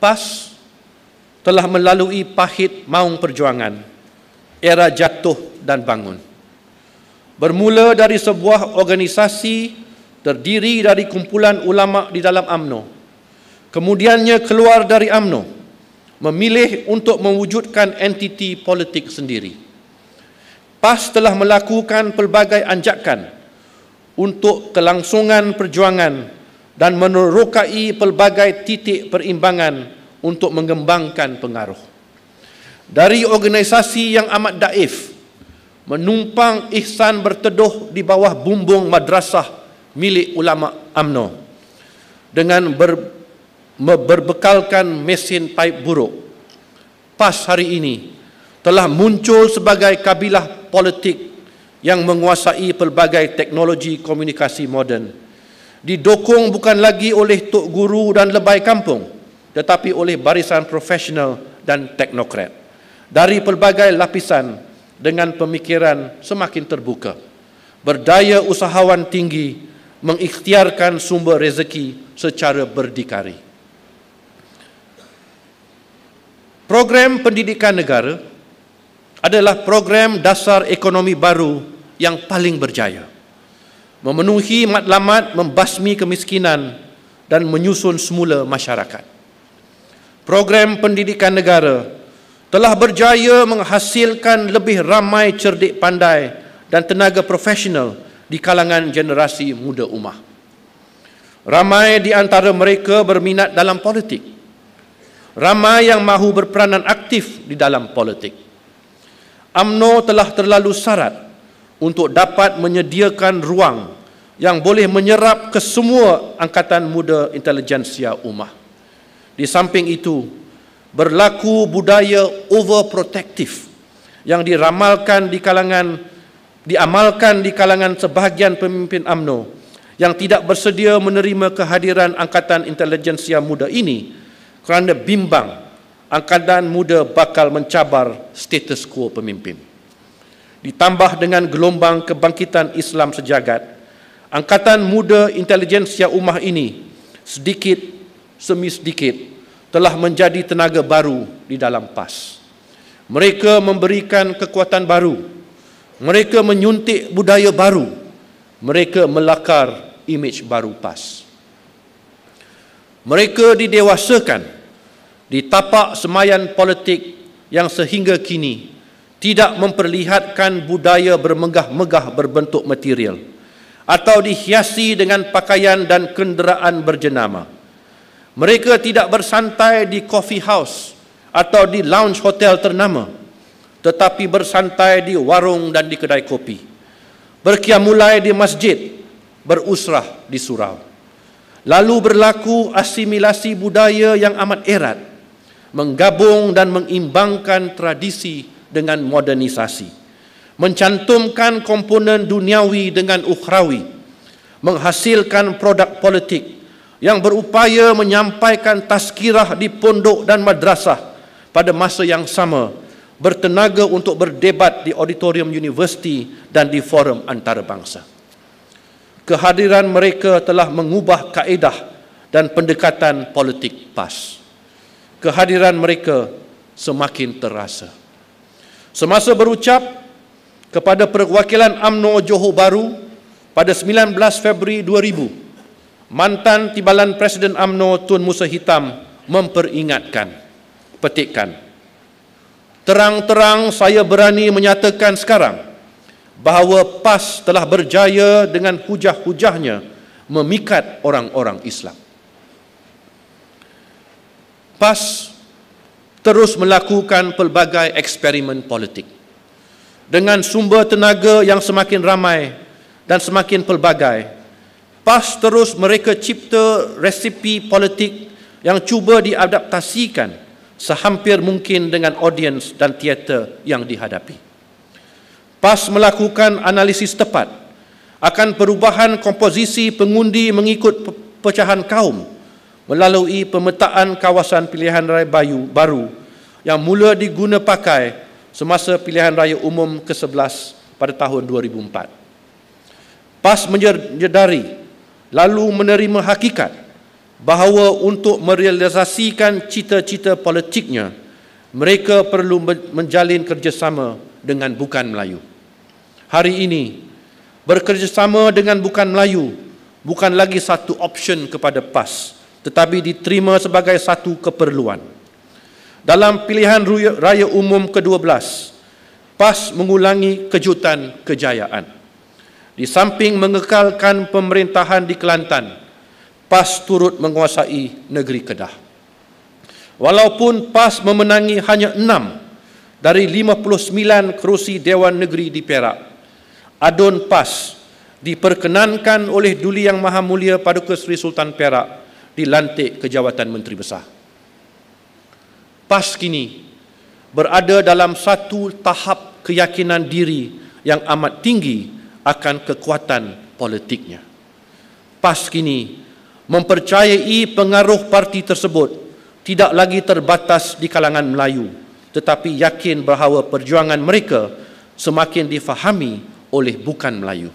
PAS telah melalui pahit maung perjuangan, era jatuh dan bangun. Bermula dari sebuah organisasi terdiri dari kumpulan ulama di dalam UMNO, kemudiannya keluar dari UMNO, memilih untuk mewujudkan entiti politik sendiri. PAS telah melakukan pelbagai anjakan untuk kelangsungan perjuangan dan menerokai pelbagai titik perimbangan untuk mengembangkan pengaruh. Dari organisasi yang amat daif, menumpang ihsan berteduh di bawah bumbung madrasah milik ulama UMNO dengan berbekalkan mesin paip buruk, PAS hari ini telah muncul sebagai kabilah politik yang menguasai pelbagai teknologi komunikasi moden, didukung bukan lagi oleh tok guru dan lebay kampung, tetapi oleh barisan profesional dan teknokrat dari pelbagai lapisan dengan pemikiran semakin terbuka, berdaya usahawan tinggi, mengikhtiarkan sumber rezeki secara berdikari. Program pendidikan negara adalah program dasar ekonomi baru yang paling berjaya, memenuhi matlamat membasmi kemiskinan dan menyusun semula masyarakat. Program pendidikan negara telah berjaya menghasilkan lebih ramai cerdik pandai dan tenaga profesional di kalangan generasi muda ummah. Ramai di antara mereka berminat dalam politik. Ramai yang mahu berperanan aktif di dalam politik. UMNO telah terlalu syarat untuk dapat menyediakan ruang yang boleh menyerap kesemua angkatan muda intelijensia ummah. Di samping itu, berlaku budaya overprotective yang diamalkan di kalangan sebahagian pemimpin UMNO yang tidak bersedia menerima kehadiran angkatan intelijensia muda ini kerana bimbang angkatan muda bakal mencabar status quo pemimpin. Ditambah dengan gelombang kebangkitan Islam sejagat, angkatan muda intelijensia ummah ini sedikit demi sedikit telah menjadi tenaga baru di dalam PAS. Mereka memberikan kekuatan baru, mereka menyuntik budaya baru, mereka melakar imej baru PAS. Mereka didewasakan di tapak semayan politik yang sehingga kini tidak memperlihatkan budaya bermegah-megah berbentuk material atau dihiasi dengan pakaian dan kenderaan berjenama. Mereka tidak bersantai di coffee house atau di lounge hotel ternama, tetapi bersantai di warung dan di kedai kopi, berkiamulai di masjid, berusrah di surau. Lalu berlaku asimilasi budaya yang amat erat, menggabung dan mengimbangkan tradisi dengan modernisasi, mencantumkan komponen duniawi dengan ukhrawi, menghasilkan produk politik yang berupaya menyampaikan tazkirah di pondok dan madrasah pada masa yang sama, bertenaga untuk berdebat di auditorium universiti dan di forum antarabangsa. Kehadiran mereka telah mengubah kaedah dan pendekatan politik PAS. Kehadiran mereka semakin terasa. Semasa berucap kepada perwakilan UMNO Johor Bahru pada 19 Februari 2000, mantan Timbalan Presiden UMNO Tun Musa Hitam memperingatkan, petikkan, terang-terang saya berani menyatakan sekarang bahawa PAS telah berjaya dengan hujah-hujahnya memikat orang-orang Islam. PAS terus melakukan pelbagai eksperimen politik. Dengan sumber tenaga yang semakin ramai dan semakin pelbagai, PAS terus mereka cipta resipi politik yang cuba diadaptasikan sehampir mungkin dengan audiens dan teater yang dihadapi. PAS melakukan analisis tepat akan perubahan komposisi pengundi mengikut pecahan kaum melalui pemetaan kawasan pilihan raya baru yang mula diguna pakai semasa pilihan raya umum ke-11 pada tahun 2004. PAS menyedari lalu menerima hakikat bahawa untuk merealisasikan cita-cita politiknya, mereka perlu menjalin kerjasama dengan bukan Melayu. Hari ini, bekerjasama dengan bukan Melayu bukan lagi satu option kepada PAS, tetapi diterima sebagai satu keperluan. Dalam pilihan raya umum ke-12, PAS mengulangi kejutan kejayaan. Di samping mengekalkan pemerintahan di Kelantan, PAS turut menguasai negeri Kedah. Walaupun PAS memenangi hanya 6 dari 59 kerusi Dewan Negeri di Perak, adun PAS diperkenankan oleh Duli Yang Maha Mulia Paduka Seri Sultan Perak dilantik ke jawatan Menteri Besar. PAS kini berada dalam satu tahap keyakinan diri yang amat tinggi akan kekuatan politiknya. PAS kini mempercayai pengaruh parti tersebut tidak lagi terbatas di kalangan Melayu, tetapi yakin bahawa perjuangan mereka semakin difahami oleh bukan Melayu.